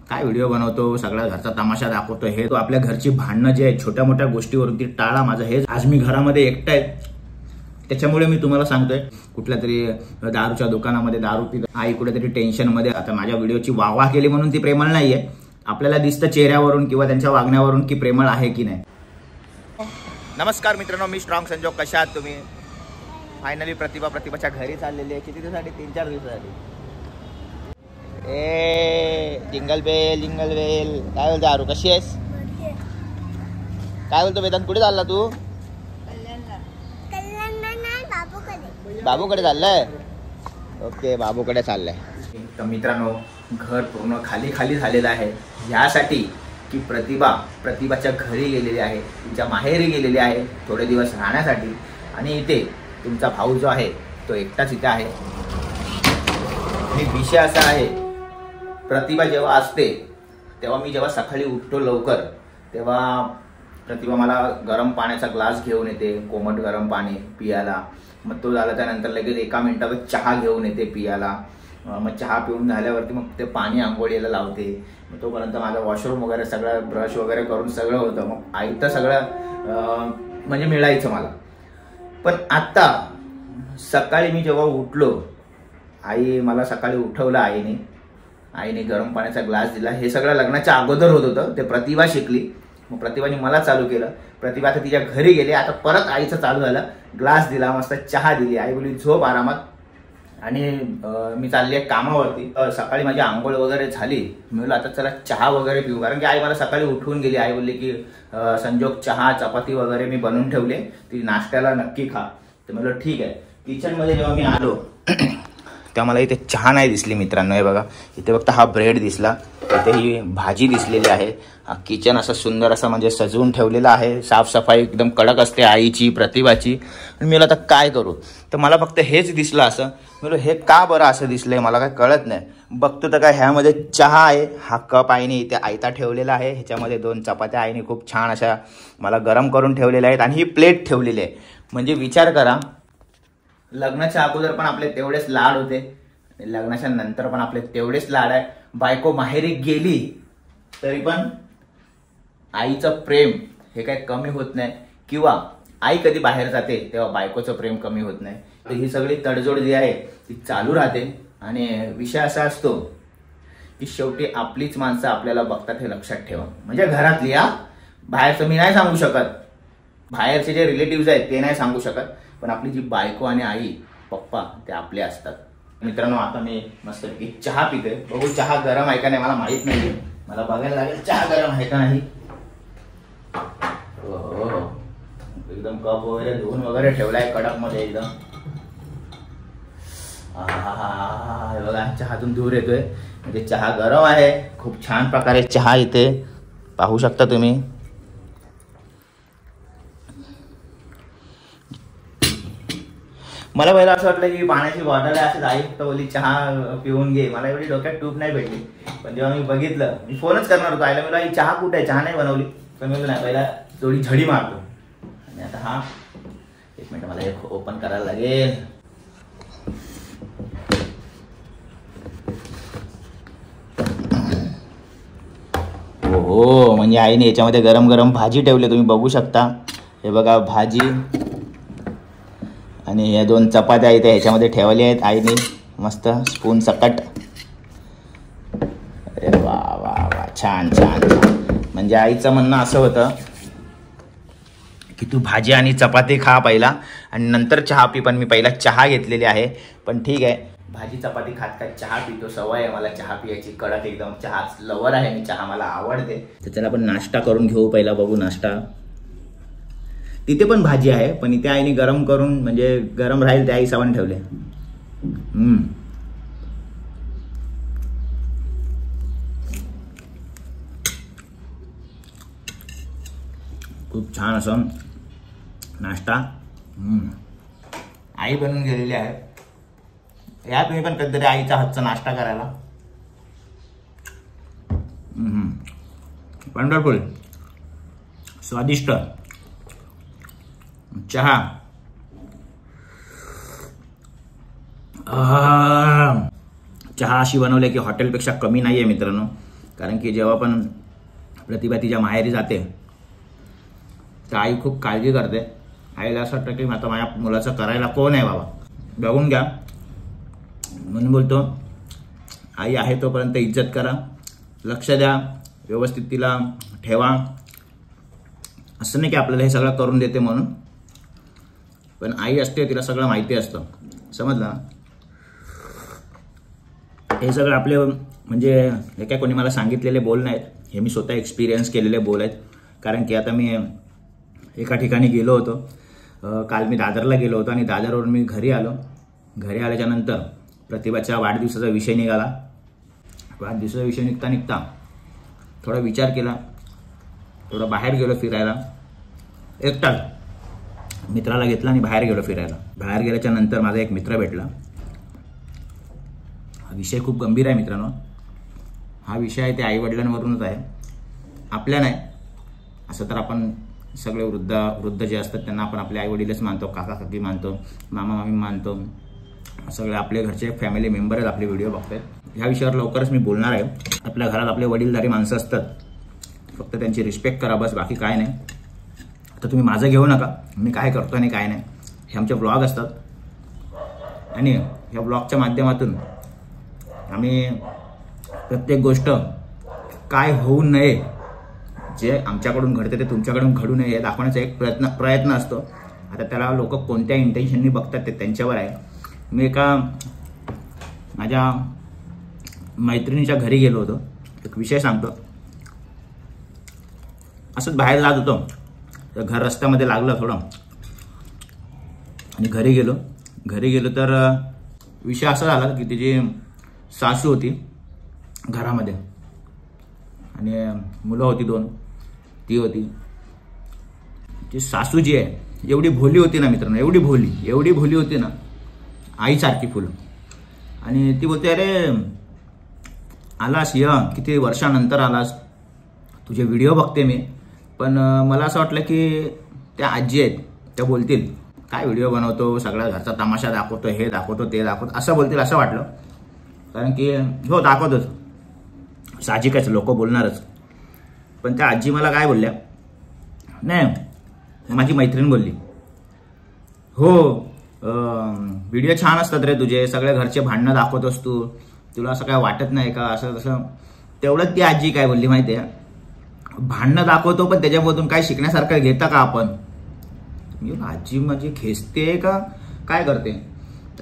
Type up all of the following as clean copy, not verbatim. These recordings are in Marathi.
काय व्हिडिओ बनवतो, सगळ्या घरचा तमाशा दाखवतो, हे तो आपल्या घरची भांडणं जे आहेत छोट्या मोठ्या गोष्टीवरती टाळा. माझं हे आज मी घरामध्ये एकटा आहे, त्याच्यामुळे मी तुम्हाला सांगतोय. कुठल्या तरी दारूच्या दुकानामध्ये दारू पित आई कुठेतरी टेन्शन मध्ये. आता माझ्या व्हिडिओची वाहवाह केली म्हणून ती प्रेमळ नाहीये. आपल्याला दिसतं चेहऱ्यावरून किंवा त्यांच्या वागण्यावरून की प्रेमळ आहे की नाही. नमस्कार मित्रांनो, मी स्ट्रॉंग संजोग. कशा आहात तुम्ही? फायनली प्रतिभाच्या घरी चाललेली आहे. किती दिवसासाठी? 3-4 दिवसासाठी. जिंगल बेल काय बोलतो आरू, कशी आहेस? काय बोलतो वेदांत, कुठे चालला तू? बाबूकडे चाललाय. ओके, बाबूकडे चाललाय. तर मित्रांनो, घर पूर्ण खाली झालेलं आहे. यासाठी की प्रतिभाच्या घरी गेलेली आहे, तिच्या माहेरी गेलेली आहे थोडे दिवस राहण्यासाठी. आणि इथे तुमचा भाऊ जो आहे तो एकटाच इथे आहे. विषय असा आहे, प्रतिभा जेव्हा असते तेव्हा मी जेव्हा सकाळी उठतो लवकर, तेव्हा प्रतिभा मला गरम पाण्याचा ग्लास घेऊन येते, कोमट गरम पाणी पियाला. मग तो झाला त्यानंतर लगेच 1 मिनिटात चहा घेऊन येते पियाला. मग चहा पिऊन झाल्यावरती मग ते पाणी आंघोळीला लावते. मग तोपर्यंत माझा वॉशरूम वगैरे सगळं ब्रश वगैरे करून सगळं होतं. मग आईतं सगळं म्हणजे मिळायचं मला. पण आता सकाळी मी जेव्हा उठलो, आई मला सकाळी उठवलं आईने गरम पाण्याचा ग्लास दिला. हे सगळं लग्नाच्या अगोदर होत होतं, ते प्रतिभा शिकली. मग प्रतिभाने मला चालू केलं. प्रतिभा आता तिच्या घरी गेली, आता परत आईचं चालू झालं. ग्लास दिला, मस्त चहा दिली. आई बोलली झोप आरामात. आणि मी चालली आहे कामावरती. सकाळी माझी आंघोळ वगैरे झाली. मी बोललो आता चला चहा वगैरे पिऊ, कारण की आई मला सकाळी उठवून गेली. आई बोलली की संजोग चहा चपाती वगैरे मी बनवून ठेवले, ती नाश्त्याला नक्की खा. तर म्हणलं ठीक आहे. किचनमध्ये जेव्हा मी आलो तेव्हा मला इथे चहा नाही दिसली मित्रांनो. हे बघा, इथे फक्त हा ब्रेड दिसला, इथे ही भाजी दिसलेली आहे. हा किचन असं सुंदर असं म्हणजे सजवून ठेवलेलं आहे. साफसफाई एकदम कडक असते आईची, प्रतिभाची. आणि मी आता काय करू, तर मला फक्त हेच दिसलं. असं मी हे का बरं असं दिसलंय मला काय कळत नाही. बघतो तर काय ह्यामध्ये चहा आहे. हा कप आईने इथे आयता ठेवलेला आहे. ह्याच्यामध्ये 2 चपात्या आईने खूप छान अशा मला गरम करून ठेवलेल्या आहेत. आणि ही प्लेट ठेवलेली आहे. म्हणजे विचार करा, लग्नाच्या अगोदर पण आपले तेवढेच लाड होते, लग्नाच्या नंतर पण आपले तेवढेच लाड आहे. बायको माहेरी गेली तरी पण आईचं प्रेम हे काही कमी होत नाही, किंवा आई कधी बाहेर जाते तेव्हा बायकोचं प्रेम कमी होत नाही. तर ही सगळी तडजोड जी आहे ती चालू राहते. आणि विषय असा असतो की शेवटी आपलीच माणसं आपल्याला बघतात, हे लक्षात ठेवा. म्हणजे घरातली, बाहेरचं मी नाही सांगू शकत, बाहेरचे जे रिलेटिव्ह आहेत ते नाही सांगू शकत, पण आपली जी बायको आणि आई पप्पा ते आपले असतात. मित्रांनो, आता मी मस्त चहा पिते. बघू चहा गरम आहे का नाही, मला माहित नाही. मला बघायला लागेल चहा गरम आहे का नाही. एकदम कप वगैरे धुवून वगैरे ठेवलाय कडक मध्ये एकदम. हे बघा, चहातून दूर येतोय, म्हणजे चहा गरम आहे. खूप छान प्रकारे चहा इथे पाहू शकता तुम्ही. मला पहिला असं वाटलं की पाण्याची बॉटल आहे, असं आई फक्त बोलली चहा पिऊन घे. मला एवढी डोक्यात टूप नाही भेटली. पण जेव्हा मी बघितलं, मी फोनच करणार होतो आईला, मला चहा कुठे आहे, चहा नाही बनवली. पण मी नाही, पहिला थोडी झडी मारतो. आणि आता हा 1 मिनिट मला एक ओपन करायला लागेल. हो, म्हणजे आईने याच्यामध्ये गरम गरम भाजी ठेवली, तुम्ही बघू शकता. हे बघा भाजी, आणि या 2 चपात्या इथे ह्याच्यामध्ये ठेवल्या आहेत आईने मस्त स्पून सकट. अरे वा वा वा, छान छान छान. म्हणजे आईचं म्हणणं असं होतं की तू भाजी आणि चपाती खा पहिला आणि नंतर चहा पी. पण मी पहिला चहा घेतलेली आहे. पण ठीक आहे, भाजी चपाती खात खात चहा पितो, सवय आहे मला चहा पियाची, कडक एकदम. चहा लवर आहे मी, चहा मला आवडते. तर चला आपण नाश्ता करून घेऊ पहिला. बघू नाश्ता. तिथे पण भाजी आहे, पण इथे आईने गरम करून, म्हणजे गरम राहील त्या हिशोबाने ठेवले. खूप छान असं नाश्ता आई बनवून गेलेली आहे. या तुम्ही पण कधीतरी आईचा हातचा नाश्ता करायला. वंडरफुल, स्वादिष्ट चहा. चहा अशी बनवली की हॉटेलपेक्षा कमी नाहीये मित्रांनो. कारण की जेव्हा पण प्रतिभा तिच्या माहेरी जाते तर आई खूप काळजी करते. आईला असं वाटतं की आता माझ्या मुलाचं करायला कोण आहे बाबा, बघून घ्या. म्हणून बोलतो आई आहे तोपर्यंत इज्जत करा, लक्ष द्या, व्यवस्थित तिला ठेवा. असं नाही की आपल्याला हे सगळं करून देते म्हणून, पण आई असते तिला सगळं माहिती असतं, समजलं. हे सगळं आपले म्हणजे हे काय कोणी मला सांगितलेले बोल नाहीत, हे मी स्वतः एक्सपिरियन्स केलेले बोल आहेत. कारण की आता मी एका ठिकाणी गेलो होतो, काल मी दादरला गेलो होतो आणि दादरवरून मी घरी आलो. घरी आल्याच्या नंतर प्रतिभाच्या वाढदिवसाचा विषय निघाला. वाढदिवसाचा विषय निघता थोडा विचार केला, थोडं बाहेर गेलो फिरायला. एकटाच मित्राला घेतला आणि बाहेर गेलो फिरायला. बाहेर गेल्याच्या नंतर माझा एक मित्र भेटला. हा विषय खूप गंभीर आहे मित्रांनो. हा विषय आहे ते आईवडिलांवरूनच आहे, आपल्या नाही. असं तर आपण सगळे वृद्ध जे असतात त्यांना आपण आपले आईवडीलच मानतो, काका काकी मानतो, मामा मामी मानतो. सगळे आपले घरचे फॅमिली मेंबर आहेत, आपले व्हिडिओ बघतात. ह्या विषयावर लवकरच मी बोलणार आहे. आपल्या घरात आपले वडीलधारी माणसं असतात, फक्त त्यांची रिस्पेक्ट करा बस, बाकी काय नाही. तर तुम्ही माझं घेऊ नका, मी काय करतो आणि काय नाही. हे आमचे ब्लॉग असतात आणि ह्या ब्लॉगच्या माध्यमातून आम्ही प्रत्येक गोष्ट काय होऊ नये, जे आमच्याकडून घडते ते तुमच्याकडून घडू नये हे दाखवण्याचा एक प्रयत्न असतो. आता त्याला लोक कोणत्या इंटेन्शननी बघतात ते त्यांच्यावर आहे. मी एका माझ्या मैत्रिणीच्या घरी गेलो होतो. एक विषय सांगतो. असंच बाहेर जात होतो तर घर रस्त्यामध्ये लागलं थोडं आणि घरी गेलो तर विषय असा झाला की तिची सासू होती घरामध्ये आणि मुलं होती 2. ती होती. ती सासू जी आहे एवढी भोली होती ना मित्रांनो, एवढी भोली होती ना, आईसारखी फुलं. आणि ती बोलते, अरे आलास किती वर्षानंतर आलास, तुझे व्हिडिओ बघते मी, पण मला असं वाटलं की त्या आजी आहेत त्या बोलतील काय व्हिडिओ बनवतो, सगळ्या घरचा तमाशा दाखवतो, हे दाखवतो ते दाखवतो, असं बोलतील असं वाटलं. कारण की हो दाखवतोच, साहजिकच लोक बोलणारच. पण त्या आजी मला काय बोलल्या, नाही माझी मैत्रीण बोलली, हो व्हिडिओ छान असतात रे तुझे, सगळ्या घरचे भांडणं दाखवतोस तू, तुला असं काय वाटत नाही का, असं तसं. तेवढंच ती आजी काय बोलली माहिती आहे, भांडणं दाखवतो पण त्याच्यामधून काय शिकण्यासारखं घेता का आपण. मी आजी माझी खेचते का काय करते.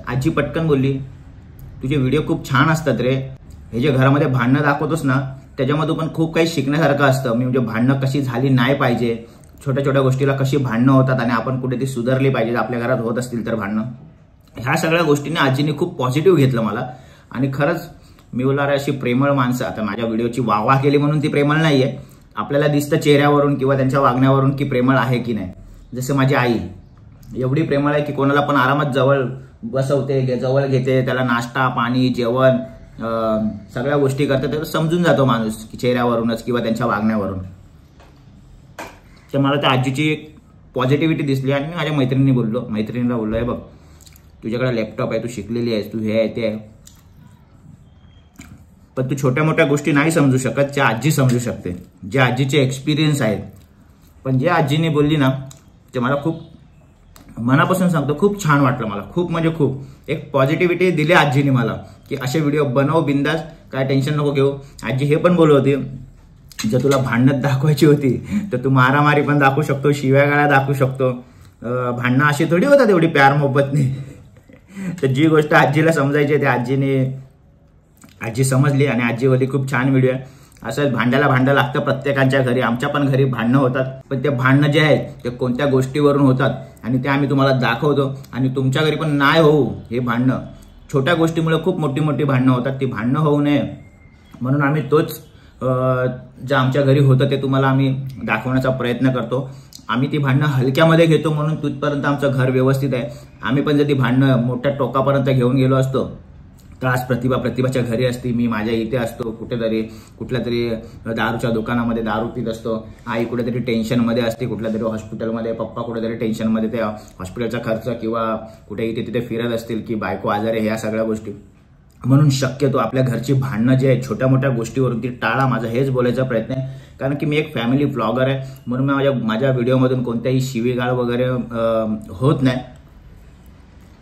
आजी पटकन बोलली, तुझे व्हिडिओ खूप छान असतात रे, हे जे घरामध्ये भांडणं दाखवतोस ना त्याच्यामधून पण खूप काही शिकण्यासारखं असतं. मी म्हणजे भांडणं कशी झाली नाही पाहिजे, छोट्या छोट्या गोष्टीला कशी भांडणं होतात आणि आपण कुठे ती सुधारली पाहिजे, आपल्या घरात होत असतील तर भांडणं. ह्या सगळ्या गोष्टींनी आजीने खूप पॉझिटिव्ह घेतलं मला. आणि खरंच मी बोलणार अशी प्रेमळ माणसं, आता माझ्या व्हिडिओची वाहवा केली म्हणून ती प्रेमळ नाहीये, आपल्याला दिसतं चेहऱ्यावरून किंवा त्यांच्या वागण्यावरून की प्रेमळ आहे की नाही. जसं माझी आई एवढी प्रेमळ आहे की कोणाला पण आरामात जवळ बसवते, जवळ घेते, त्याला नाश्ता पाणी जेवण सगळ्या गोष्टी करते, तर समजून जातो माणूस की चेहऱ्यावरूनच किंवा त्यांच्या वागण्यावरून. तर मला त्या आजीची एक पॉझिटिव्हिटी दिसली आणि मी माझ्या मैत्रिणीला बोललो, आहे बघ तुझ्याकडे लॅपटॉप आहे, तू शिकलेली आहेस, तू हे आहे ते आहे, पण तू छोट्या मोठ्या गोष्टी नाही समजू शकत, ज्या आजी समजू शकते, ज्या आजीचे एक्सपिरियन्स आहेत. पण जे आजीने बोलली ना ते मला खूप मनापासून सांगतो खूप छान वाटलं. मला खूप म्हणजे खूप एक पॉझिटिव्हिटी दिली आजीने मला की असे व्हिडिओ बनव बिंदास, काय टेन्शन नको घेऊ. आजी हे पण बोलत होती, जर तुला भांडणं दाखवायची होती तर तू मारामारी पण दाखवू शकतो, शिव्या गाळ्या दाखवू शकतो, भांडणं अशी थोडी होतात एवढी प्यार मोहब्बतने. तर जी गोष्ट आजीला समजायची ते आजी समजली आणि आजी बोलली खूप छान व्हिडिओ आहे. असं भांडं लागतं प्रत्येकाच्या घरी, आमच्या पण घरी भांडणं होतात, पण ते भांडणं जे आहेत ते कोणत्या गोष्टीवरून होतात आणि ते आम्ही तुम्हाला दाखवतो. आणि तुमच्या घरी पण नाही होऊ हे भांडणं, छोट्या गोष्टीमुळे खूप मोठी मोठी भांडणं होतात, ती भांडणं होऊ नये म्हणून आम्ही तोच जे आमच्या घरी होतं ते तुम्हाला आम्ही दाखवण्याचा प्रयत्न करतो. आम्ही ती भांडणं हलक्यामध्ये घेतो म्हणून तिथपर्यंत आमचं घर व्यवस्थित आहे. आम्ही पण जर ती भांडणं मोठ्या टोकापर्यंत घेऊन गेलो असतो तर आज प्रतिभाच्या घरी असती, मी माझ्या इथे असतो, कुठल्या तरी दारूच्या दुकानामध्ये दारू पित असतो, आई कुठेतरी टेन्शनमध्ये असते, कुठल्या तरी हॉस्पिटलमध्ये, पप्पा कुठेतरी टेन्शनमध्ये, त्या हॉस्पिटलचा खर्च किंवा कुठे इथे तिथे फिरत असतील की बायको आजारी, ह्या सगळ्या गोष्टी. म्हणून शक्यतो आपल्या घरची भांडणं जे आहे छोट्या मोठ्या गोष्टीवरून ती टाळा, माझा हेच बोलायचा प्रयत्न आहे. कारण की मी एक फॅमिली ब्लॉगर आहे, म्हणून माझ्या व्हिडिओमधून कोणत्याही शिवीगाळ वगैरे होत नाही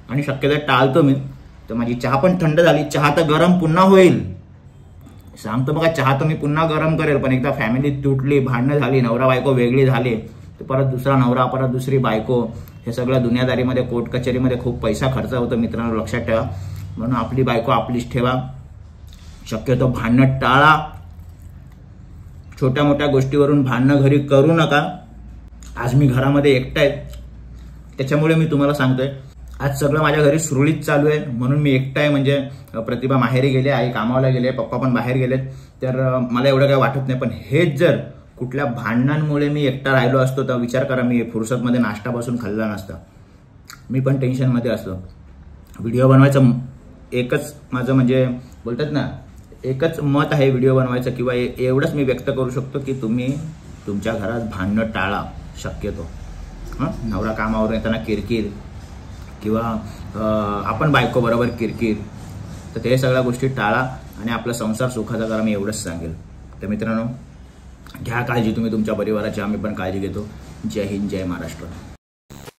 आणि शक्यतो टाळतो मी. तर माझी चहा पण थंड झाली, चहा तर गरम पुन्हा होईल सांगतो. बघा चहा तर मी पुन्हा गरम करेल, पण एकदा फॅमिली तुटली, भांडणं झाली, नवरा बायको वेगळी झाली, तर परत दुसरा नवरा, परत दुसरी बायको, हे सगळं दुनियादारीमध्ये कोर्ट कचेरीमध्ये खूप पैसा खर्च होतो मित्रांनो, लक्षात ठेवा. म्हणून आपली बायको आपलीच ठेवा, शक्यतो भांडणं टाळा, छोट्या मोठ्या गोष्टीवरून भांडणं घरी करू नका. आज मी घरामध्ये एकटा आहे, त्याच्यामुळे मी तुम्हाला सांगतोय आज सगळं माझ्या घरी सुरळीत चालू आहे, म्हणून मी एकटा आहे. म्हणजे प्रतिभा माहेरी गेले, आई कामाला गेले, पप्पा पण बाहेर गेलेत, तर मला एवढं काही वाटत नाही. पण हेच जर कुठल्या भांडणांमुळे मी एकटा राहिलो असतो तर विचार करा, मी फुरसतमध्ये नाश्ता बसून खाल्ला नसता, मी पण टेन्शनमध्ये असतो. व्हिडिओ बनवायचं एकच माझं म्हणजे बोलतात ना, एकच मत आहे व्हिडिओ बनवायचं, किंवा एवढंच मी व्यक्त करू शकतो की तुम्ही तुमच्या घरात भांडणं टाळा शक्यतो. नवरा कामावर येताना किरकिर, किंवा आपण बायको बरोबर किरकिर, तर ते सगळ्या गोष्टी टाळा आणि आपला संसार सुखाचा करा, मी एवढंच सांगेल. तर मित्रांनो, घ्या काळजी तुम्ही तुमच्या परिवाराची, आम्ही पण काळजी घेतो. जय हिंद, जय महाराष्ट्र.